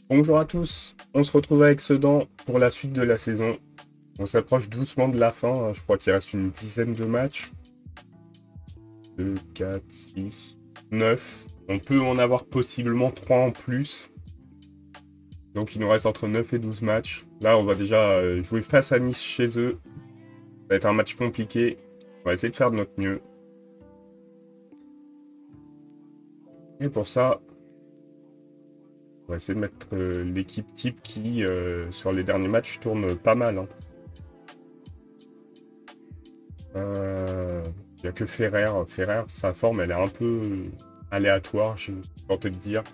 Bonjour à tous, on se retrouve avec Sedan pour la suite de la saison. On s'approche doucement de la fin, hein. Je crois qu'il reste une dizaine de matchs. 2, 4, 6, 9. On peut en avoir possiblement 3 en plus. Donc il nous reste entre 9 et 12 matchs. Là on va déjà jouer face à Nice chez eux. Ça va être un match compliqué. On va essayer de faire de notre mieux. Et pour ça, on va essayer de mettre l'équipe type qui, sur les derniers matchs, tourne pas mal, hein. Il n'y a que Ferrer. Ferrer, sa forme, elle est un peu aléatoire, je suis tenté de dire.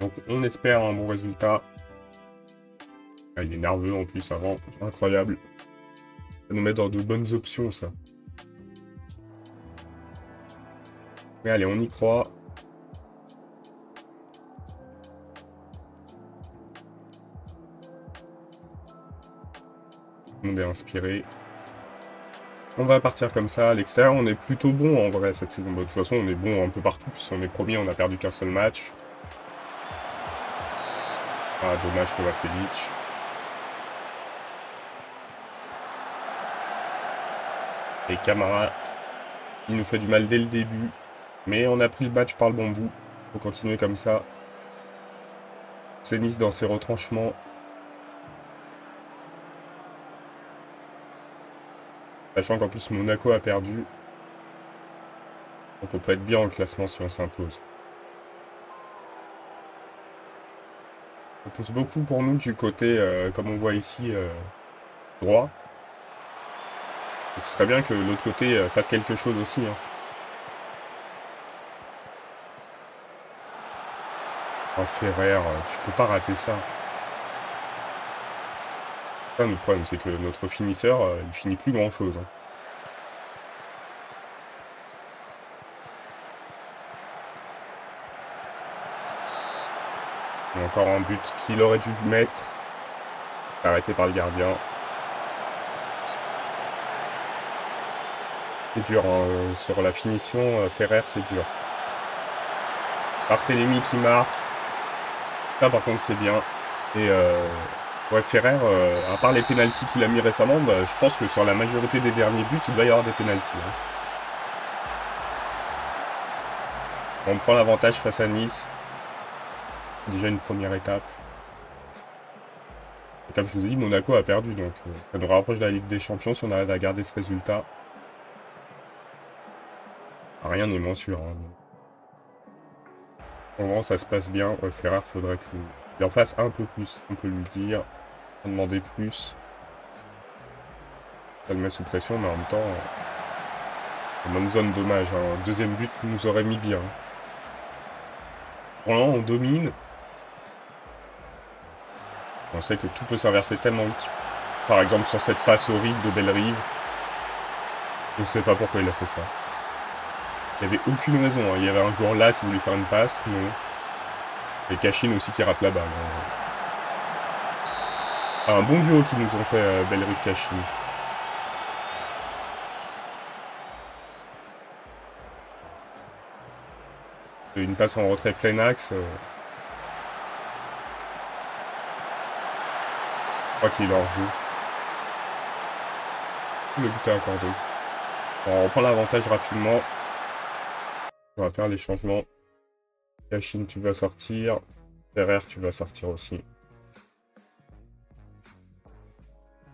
Donc on espère un bon résultat. Ah, il est nerveux en plus avant, incroyable. Ça nous met dans de bonnes options, ça. Mais allez, on y croit. Tout le monde est inspiré. On va partir comme ça. À l'extérieur, on est plutôt bon en vrai cette saison. De toute façon, on est bon un peu partout, puisqu'on est premier, on a perdu qu'un seul match. Ah, dommage Kovacevic. Et Camara, il nous fait du mal dès le début. Mais on a pris le match par le bon bout. Faut continuer comme ça. C'est Nice dans ses retranchements. Sachant qu'en plus Monaco a perdu. Donc on peut être bien en classement si on s'impose. On pousse beaucoup pour nous du côté, comme on voit ici, droit. Et ce serait bien que l'autre côté fasse quelque chose aussi, hein. Un Ferrer, tu peux pas rater ça. Ça, notre problème, c'est que notre finisseur, il finit plus grand chose, hein. Et encore un but qu'il aurait dû mettre. Arrêté par le gardien. C'est dur, hein, sur la finition, Ferrer, c'est dur. Barthélémy qui marque. Ça, par contre, c'est bien. Et ouais, Ferrer, à part les pénaltys qu'il a mis récemment, bah, je pense que sur la majorité des derniers buts, il doit y avoir des pénaltys, hein. On prend l'avantage face à Nice. Déjà une première étape. Et comme je vous ai dit, Monaco a perdu, donc ça nous rapproche de la Ligue des Champions si on arrive à garder ce résultat. Rien n'est moins sûr, hein. Au moment ça se passe bien, Ferrer, faudrait qu'il en fasse un peu plus, on peut lui dire. En demander plus. Ça le met sous pression, mais en même temps, en bonne zone, dommage, hein. Un deuxième but nous aurait mis bien. Pour l'instant, on domine. On sait que tout peut s'inverser tellement vite. Par exemple, sur cette passe horrible de Bellerive. Je ne sais pas pourquoi il a fait ça. Il n'y avait aucune raison, hein. Il y avait un joueur là, s'il voulait faire une passe, non. Et Cachine aussi qui rate la balle, hein. Ah, un bon duo qu'ils nous ont fait, Bellerive-Cachine. Une passe en retrait plein axe. Je crois qu'il est hors jeu. Le but est accordé. Bon, on reprend l'avantage rapidement. On va faire les changements. Cachine, tu vas sortir. Ferrer, tu vas sortir aussi.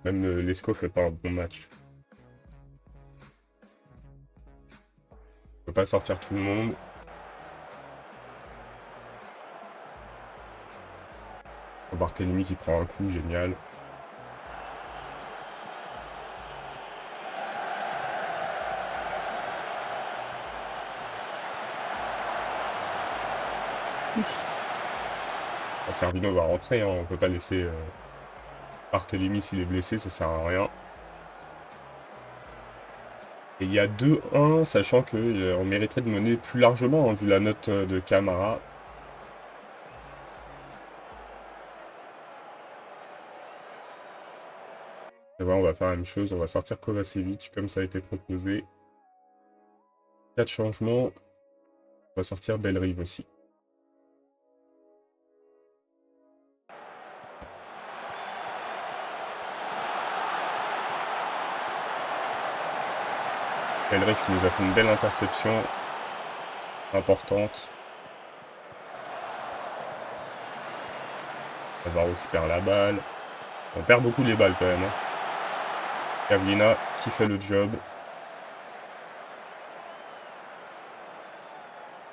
Même Lescaut fait pas un bon match. On peut pas sortir tout le monde. Barthélémy qui prend un coup, génial. Servino va rentrer, hein. On peut pas laisser Barthélémy s'il est blessé, ça sert à rien. Et il y a 2-1, sachant que on mériterait de mener plus largement, hein, vu la note de Camara. Et voilà, on va faire la même chose, on va sortir Kovacevic comme ça a été proposé. 4 changements. On va sortir Bellerive aussi. Elric qui nous a fait une belle interception. Importante. Alvaro qui perd la balle. On perd beaucoup les balles quand même. Hein. Cavlina qui fait le job.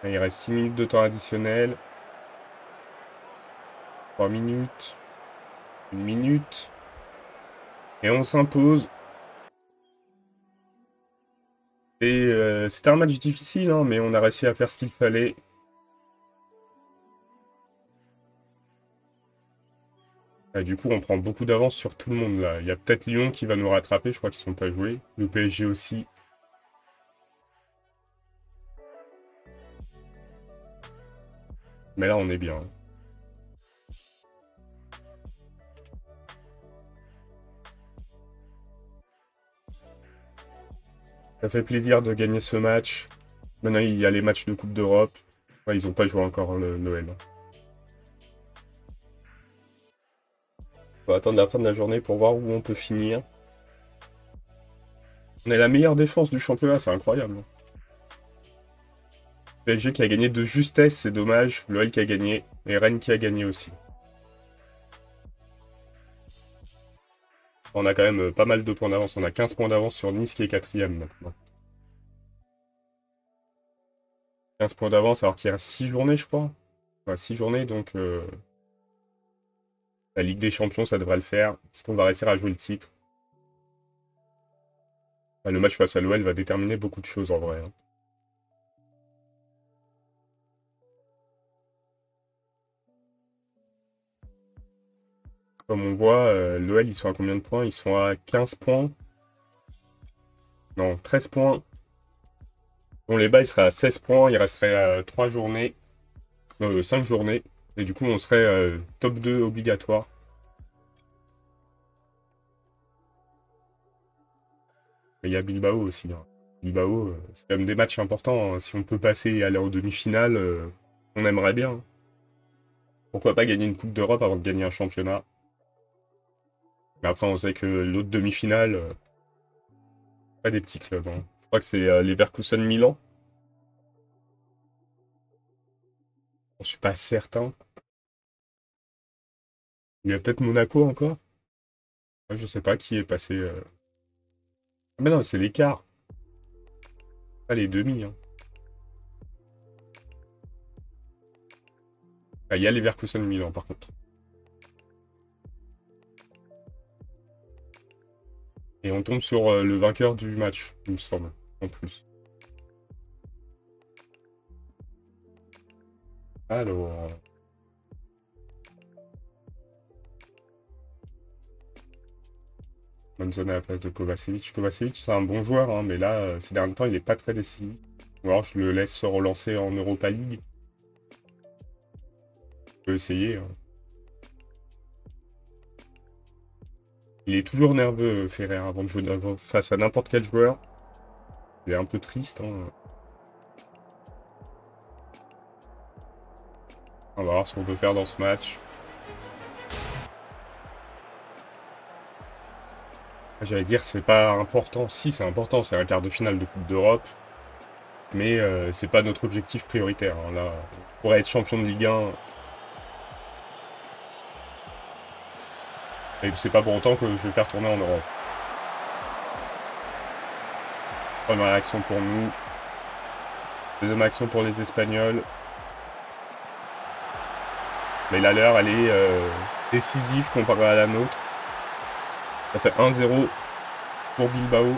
Et il reste 6 minutes de temps additionnel. 3 minutes. 1 minute. Et on s'impose. Et c'était un match difficile, hein, mais on a réussi à faire ce qu'il fallait. Et du coup, on prend beaucoup d'avance sur tout le monde là. Il y a peut-être Lyon qui va nous rattraper, je crois qu'ils ne sont pas joués. Le PSG aussi. Mais là, on est bien. Ça fait plaisir de gagner ce match. Maintenant, il y a les matchs de Coupe d'Europe. Ouais, ils n'ont pas joué encore le Noël. On va attendre la fin de la journée pour voir où on peut finir. On est la meilleure défense du championnat, c'est incroyable. PSG qui a gagné de justesse, c'est dommage. L'OL qui a gagné et Rennes qui a gagné aussi. On a quand même pas mal de points d'avance. On a 15 points d'avance sur Nice qui est 4ème maintenant. 15 points d'avance alors qu'il reste 6 journées, je crois. Enfin, 6 journées, donc la Ligue des Champions, ça devrait le faire. Est-ce qu'on va réussir à jouer le titre? Enfin, le match face à l'OL va déterminer beaucoup de choses en vrai. Hein. Comme on voit, l'OL, ils sont à combien de points? Ils sont à 15 points. Non, 13 points. Bon, les bas, ils seraient à 16 points. Il resterait 3 journées. 5 journées. Et du coup, on serait top 2 obligatoire. Mais il y a Bilbao aussi. Hein. Bilbao, c'est quand même des matchs importants. Hein. Si on peut passer et aller en demi-finale, on aimerait bien. Hein. Pourquoi pas gagner une Coupe d'Europe avant de gagner un championnat? Mais après, on sait que l'autre demi-finale, pas des petits clubs. Hein. Je crois que c'est Leverkusen Milan. Je suis pas certain. Il y a peut-être Monaco encore. Ouais, je sais pas qui est passé. Ah, mais non, c'est l'écart. Pas les demi. Hein. Ah, il y a Leverkusen Milan par contre. Et on tombe sur le vainqueur du match, il me semble, en plus. Alors. Manzone à la place de Kovacevic. Kovacevic, c'est un bon joueur, hein, mais là, ces derniers temps, il n'est pas très décisif. Ou alors, je le laisse se relancer en Europa League. Je peux essayer. Hein. Il est toujours nerveux, Ferrer, avant de jouer face à n'importe quel joueur. Il est un peu triste. Hein. On va voir ce qu'on peut faire dans ce match. J'allais dire, c'est pas important. Si, c'est important, c'est un quart de finale de Coupe d'Europe. Mais c'est pas notre objectif prioritaire. Hein. Là, on pourrait être champion de Ligue 1. Et c'est pas pour autant que je vais faire tourner en Europe. Première action pour nous. Deuxième action pour les Espagnols. Mais la leur, elle est décisive comparée à la nôtre. Ça fait 1-0 pour Bilbao.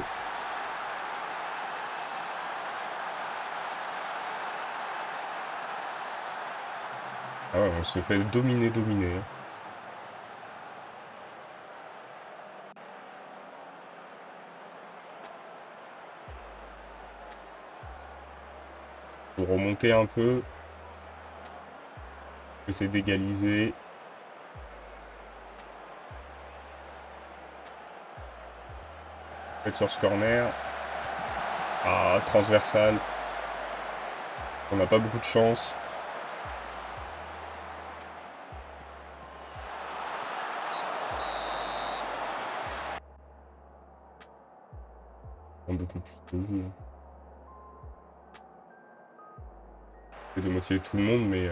Ah ouais, on se fait dominer. Hein. Pour remonter un peu. Essayer d'égaliser. Sur ce corner. Ah, transversal. On n'a pas beaucoup de chance. Beaucoup plus de jeu. de motiver tout le monde, mais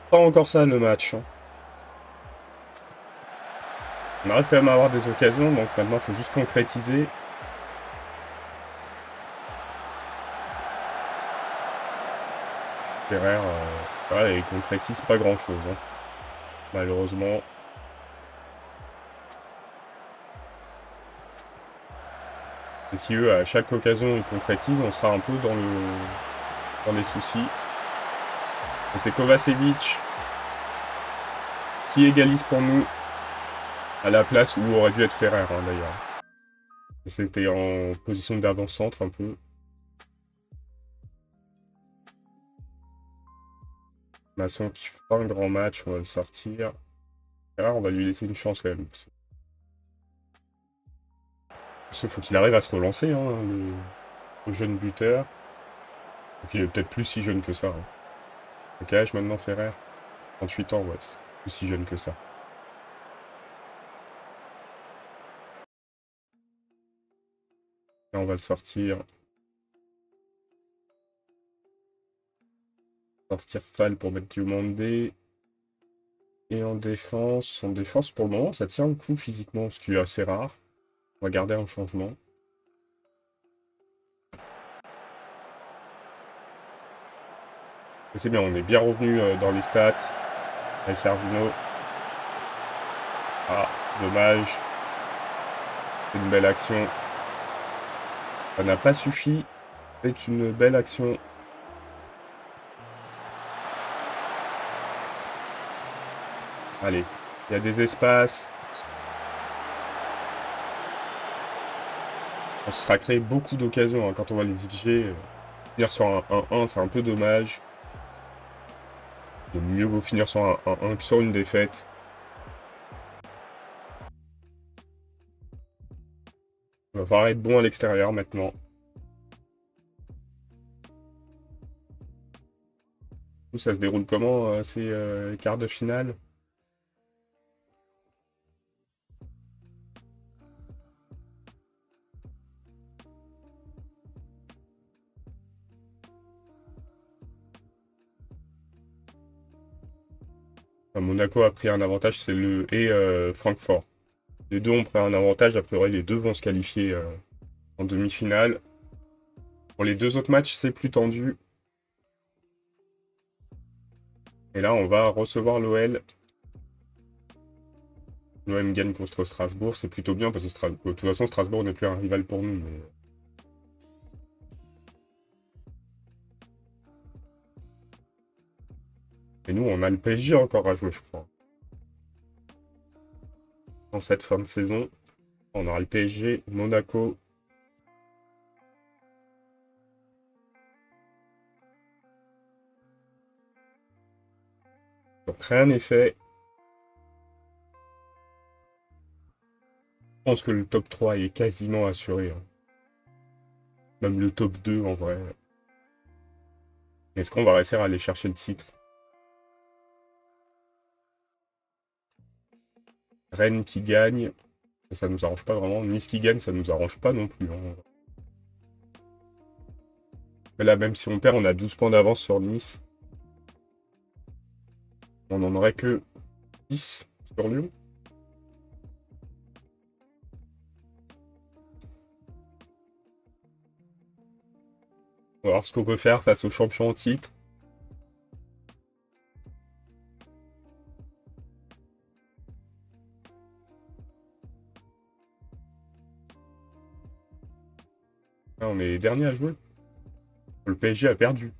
pas encore ça le match, hein. On arrive quand même à avoir des occasions, donc maintenant il faut juste concrétiser. Ferrer, voilà, il concrétise pas grand chose, hein, malheureusement. Et si eux, à chaque occasion, ils concrétisent, on sera un peu dans les soucis. Et c'est Kovacevic qui égalise pour nous à la place où aurait dû être Ferrer, hein, d'ailleurs. C'était en position d'avant-centre un peu. Masson qui fait pas un grand match, on va le sortir. Ferrer, on va lui laisser une chance quand même. Parce qu'il faut qu'il arrive à se relancer, hein, le jeune buteur. Donc il est peut-être plus si jeune que ça, hein. Quel âge maintenant Ferrer? 38 ans, ouais, c'est plus si jeune que ça. Là, on va le sortir. Sortir Fall pour mettre Diomandé. Et en défense pour le moment, ça tient le coup physiquement, ce qui est assez rare. On va garder un changement. Et c'est bien, on est bien revenu dans les stats. Et Servino. Ah, dommage. C'est une belle action. Ça n'a pas suffi. C'est une belle action. Allez, il y a des espaces. On se sera créé beaucoup d'occasions, hein, quand on va les XG. Finir sur un 1-1, c'est un peu dommage. Il mieux vaut finir sur un 1-1 que sur une défaite. Il va falloir être bon à l'extérieur maintenant. Ça se déroule comment, ces quarts de finale? Enfin, Monaco a pris un avantage, c'est le et Francfort. Les deux ont pris un avantage, a priori les deux vont se qualifier en demi-finale. Pour les deux autres matchs, c'est plus tendu. Et là, on va recevoir l'OL. L'OM gagne contre Strasbourg, c'est plutôt bien parce que de toute façon, Strasbourg n'est plus un rival pour nous. Mais... Et nous, on a le PSG encore à jouer, je crois. En cette fin de saison, on aura le PSG, Monaco. Donc rien n'est fait. Je pense que le top 3 est quasiment assuré, hein. Même le top 2 en vrai. Est-ce qu'on va réussir à aller chercher le titre? Rennes qui gagne, ça nous arrange pas vraiment. Nice qui gagne, ça nous arrange pas non plus, hein. Mais là, même si on perd, on a 12 points d'avance sur Nice. On n'en aurait que 10 sur Lyon. On va voir ce qu'on peut faire face aux champions en titre. Là, on est les derniers à jouer. Le PSG a perdu.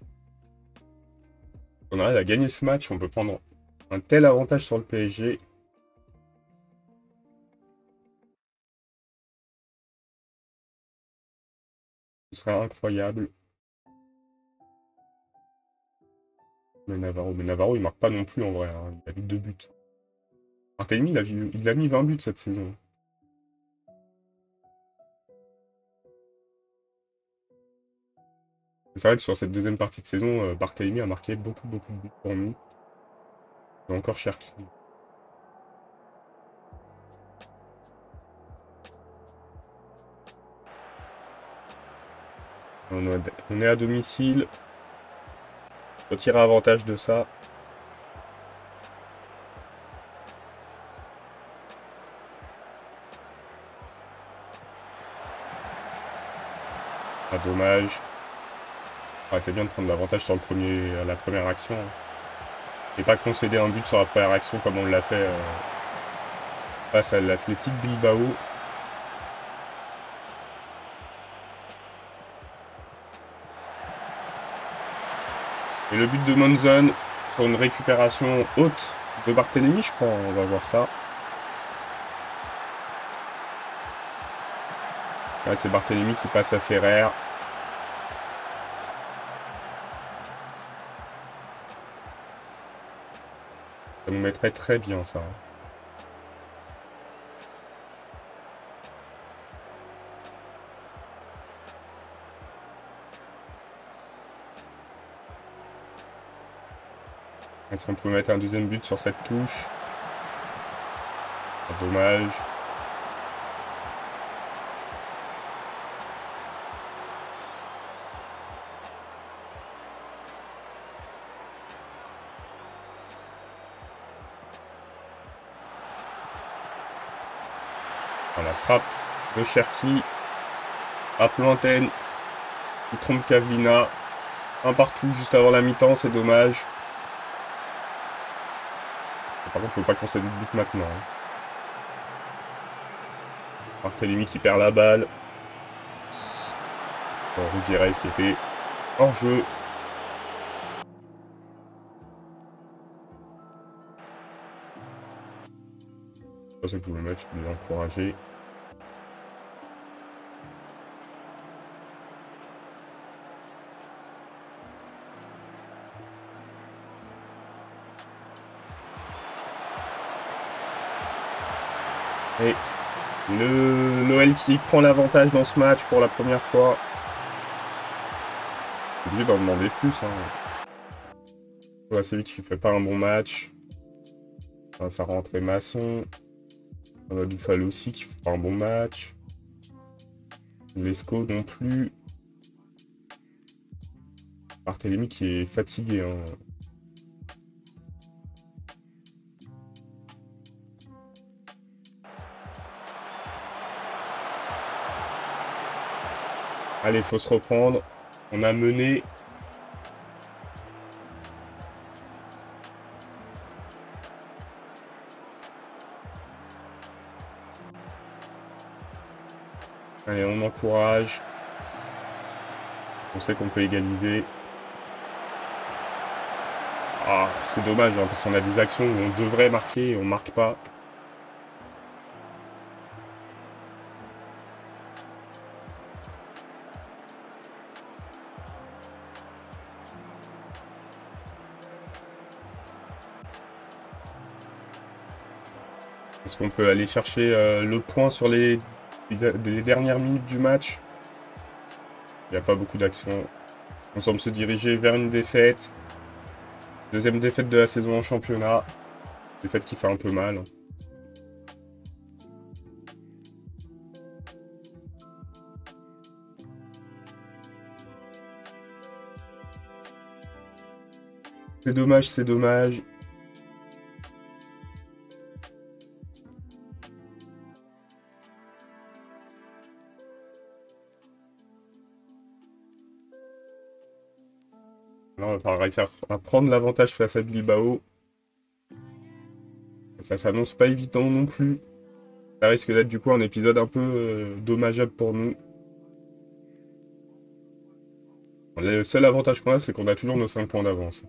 On arrive à gagner ce match, on peut prendre un tel avantage sur le PSG. Ce serait incroyable. Mais Navarro, il marque pas non plus en vrai, hein. Il a mis 2 buts. Barthélemy, il a mis 20 buts cette saison. C'est vrai que sur cette deuxième partie de saison, Barthélemy a marqué beaucoup de buts pour nous. Et encore Cherki. On est à domicile. Faut tirer avantage de ça. Ah, dommage. Ça aurait été bien de prendre l'avantage sur la première action. Et pas concéder un but sur la première action comme on l'a fait face à l'Athletic Bilbao. Et le but de Monzon sur une récupération haute de Barthélémy, je crois. On va voir ça. Là, c'est Barthélémy qui passe à Ferrer. Ça nous mettrait très bien, ça. Est-ce qu'on peut mettre un deuxième but sur cette touche? Dommage. La frappe de Cherki. Frappe lointaine. Il trompe Kavlina. Un partout juste avant la mi-temps, c'est dommage. Par contre, faut pas concéder de but maintenant. Barthélémy qui perd la balle. Bon, Rivierez qui était hors jeu. C'est ça que je voulais mettre, je voulais l'encourager. Et le Noël qui prend l'avantage dans ce match pour la première fois. J'ai obligé d'en demander plus. Kovacevic qui fait pas un bon match. On va faire rentrer Masson. On a Doufal aussi qui fait pas un bon match. Lescaut non plus. Barthélémy qui est fatigué. Allez, il faut se reprendre. On a mené. Allez, on encourage. On sait qu'on peut égaliser. Ah, c'est dommage, hein, parce qu'on a des actions où on devrait marquer et on marque pas. Est-ce qu'on peut aller chercher le point sur les dernières minutes du match? Il n'y a pas beaucoup d'actions. On semble se diriger vers une défaite. Deuxième défaite de la saison en championnat. Défaite qui fait un peu mal. C'est dommage, c'est dommage. Là, on va pas réussir à prendre l'avantage face à Bilbao. Ça s'annonce pas évident non plus. Ça risque d'être du coup un épisode un peu dommageable pour nous. Le seul avantage qu'on a, c'est qu'on a toujours nos 5 points d'avance.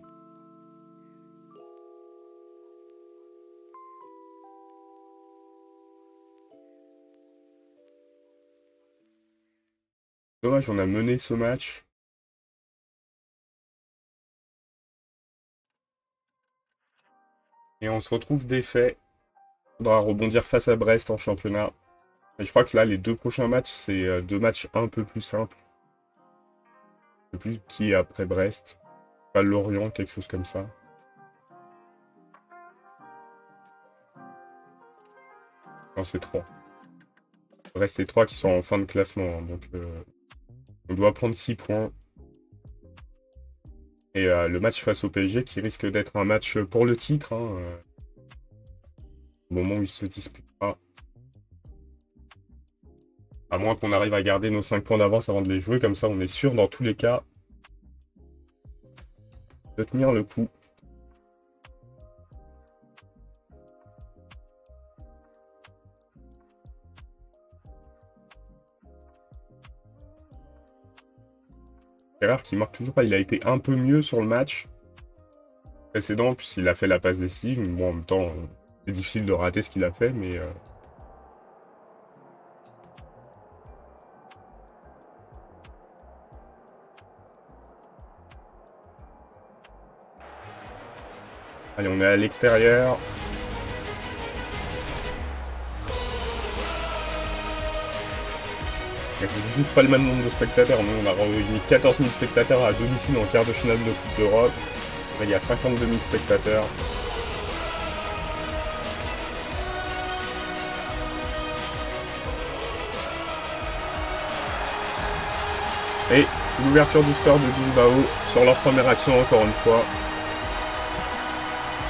Dommage, on a mené ce match. Et on se retrouve défait. Il faudra rebondir face à Brest en championnat. Et je crois que là, les 2 prochains matchs, c'est 2 matchs un peu plus simples. Je sais plus qui est après Brest. Pas Lorient, quelque chose comme ça. Non, c'est 3. Brest et 3 qui sont en fin de classement. Donc, on doit prendre 6 points. Et le match face au PSG qui risque d'être un match pour le titre, hein, au moment où il se disputera. À moins qu'on arrive à garder nos 5 points d'avance avant de les jouer, comme ça on est sûr dans tous les cas de tenir le coup. Ferrer qui marque toujours pas, il a été un peu mieux sur le match précédent, puisqu'il a fait la passe décisive. Bon, en même temps, c'est difficile de rater ce qu'il a fait, mais... Allez, on est à l'extérieur. C'est juste pas le même nombre de spectateurs. Nous, on a réuni 14 000 spectateurs à domicile en quart de finale de Coupe d'Europe. Il y a 52 000 spectateurs. Et l'ouverture du score de Bilbao sur leur première action encore une fois.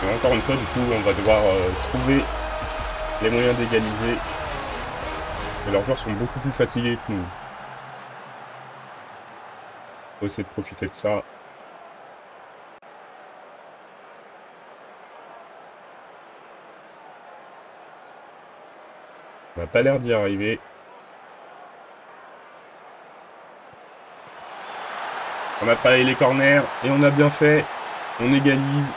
Et encore une fois, du coup, on va devoir trouver les moyens d'égaliser. Et leurs joueurs sont beaucoup plus fatigués que nous. Faut essayer de profiter de ça. On n'a pas l'air d'y arriver. On a travaillé les corners et on a bien fait. On égalise.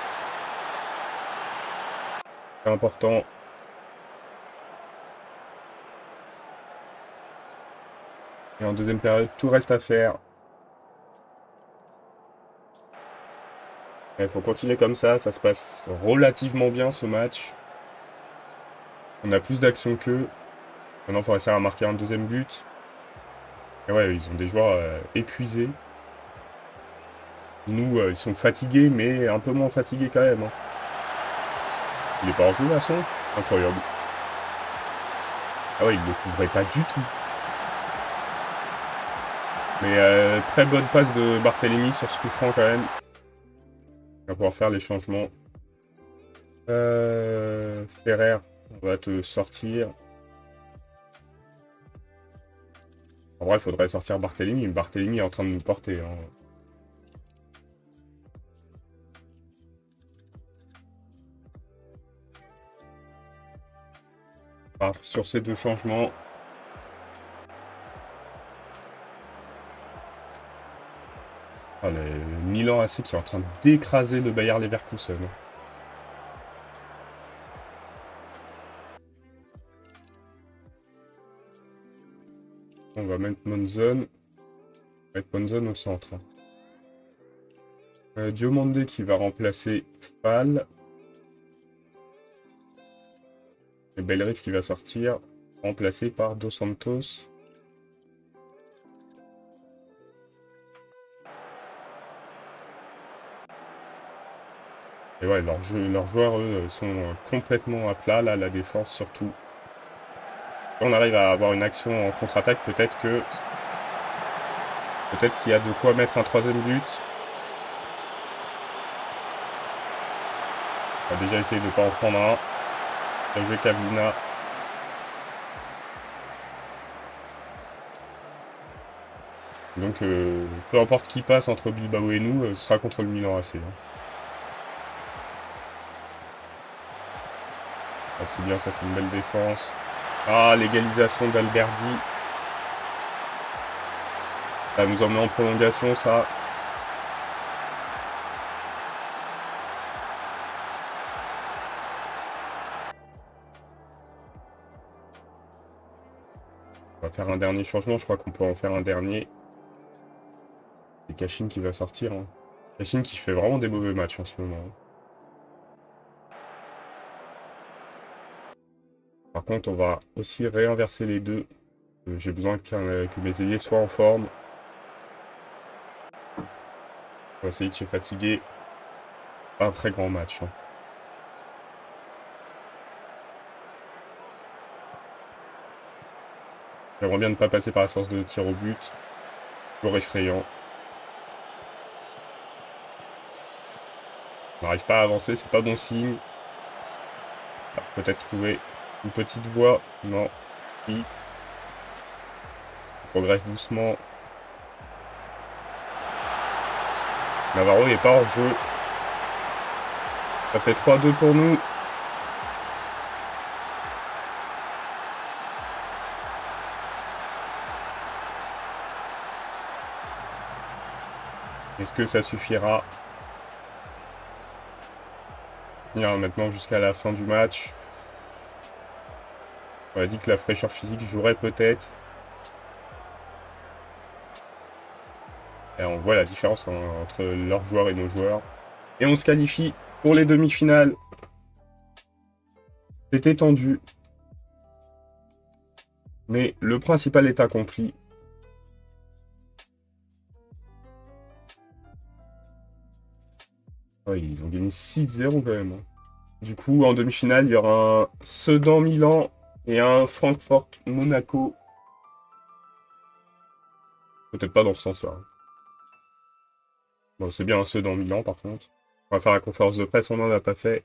C'est important. Et en deuxième période, tout reste à faire. Il faut continuer comme ça se passe relativement bien ce match. On a plus d'action qu'eux. Maintenant, il faut réussir à marquer un deuxième but. Et ouais, ils ont des joueurs épuisés. Nous, ils sont fatigués, mais un peu moins fatigués quand même. Hein. Il est pas en jeu, Masson. Incroyable. Ah ouais, il ne le couvrait pas du tout. Mais très bonne passe de Barthélémy sur ce coup franc quand même. On va pouvoir faire les changements. Ferrer, on va te sortir. En vrai, il faudrait sortir Barthélémy. Barthélémy est en train de nous porter. Hein. Alors, sur ces deux changements. Ah, le Milan AC qui est en train d'écraser le Bayer Leverkusen. On va mettre Monzon. Mettre Monzon au centre. Diomande qui va remplacer Fall. Et Bellerin qui va sortir, remplacé par Dos Santos. Et ouais, leurs joueurs, eux, sont complètement à plat, là, la défense surtout. Si on arrive à avoir une action en contre-attaque, peut-être qu'il y a de quoi mettre un troisième but. On va déjà essayer de ne pas en prendre un. Bien joué Kavina. Donc, peu importe qui passe entre Bilbao et nous, ce sera contre le Milan AC. Hein. Ah, c'est bien, ça c'est une belle défense. Ah, l'égalisation d'Alberdi. Ça nous emmener en prolongation, ça. On va faire un dernier changement, je crois qu'on peut en faire un dernier. C'est Kashin qui va sortir. Hein. Kashin qui fait vraiment des mauvais matchs en ce moment. Par contre, on va aussi réinverser les deux. J'ai besoin que mes ailiers soient en forme. On va essayer de se fatiguer. Pas un très grand match. Hein. J'aimerais bien ne pas passer par la séance de tir au but. Toujours effrayant. On n'arrive pas à avancer, c'est pas bon signe. Peut-être trouver une petite voie. Non. Oui. On progresse doucement. Navarro n'est pas hors jeu. Ça fait 3-2 pour nous. Est-ce que ça suffira? Venir maintenant jusqu'à la fin du match. On a dit que la fraîcheur physique jouerait peut-être. Et on voit la différence entre leurs joueurs et nos joueurs. Et on se qualifie pour les demi-finales. C'était tendu. Mais le principal est accompli. Ouais, ils ont gagné 6-0 quand même. Du coup, en demi-finale, il y aura un Sedan-Milan et un Francfort-Monaco. Peut-être pas dans ce sens-là. Bon, c'est bien un Sedan-Milan par contre. On va faire la conférence de presse, on n'en a pas fait.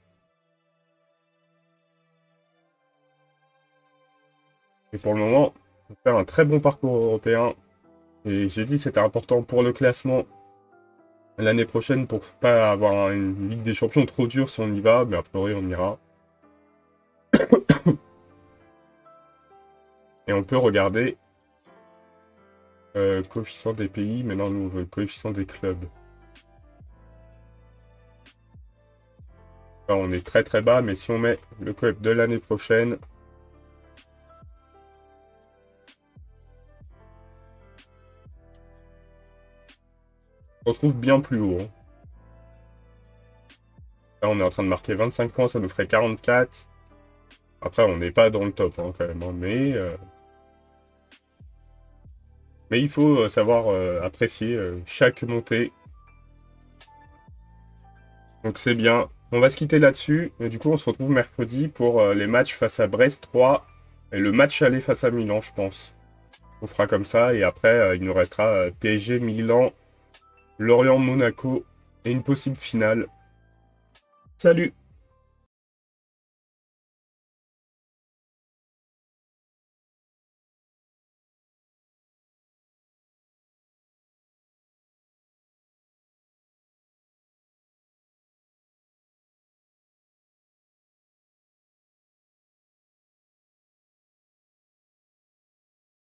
Et pour le moment, on va faire un très bon parcours européen. Et j'ai dit que c'était important pour le classement l'année prochaine pour pas avoir une Ligue des Champions trop dure si on y va, mais a priori on ira. Et on peut regarder coefficient des pays, maintenant nous on veut le coefficient des clubs. Là, on est très très bas, mais si on met le club de l'année prochaine, on se retrouve bien plus haut. Là, on est en train de marquer 25 points, ça nous ferait 44. Après, on n'est pas dans le top quand même, hein, mais il faut savoir apprécier chaque montée. Donc c'est bien. On va se quitter là-dessus. Et du coup, on se retrouve mercredi pour les matchs face à Brest 3 et le match aller face à Milan, je pense. On fera comme ça. Et après, il nous restera PSG, Milan, Lorient, Monaco et une possible finale. Salut!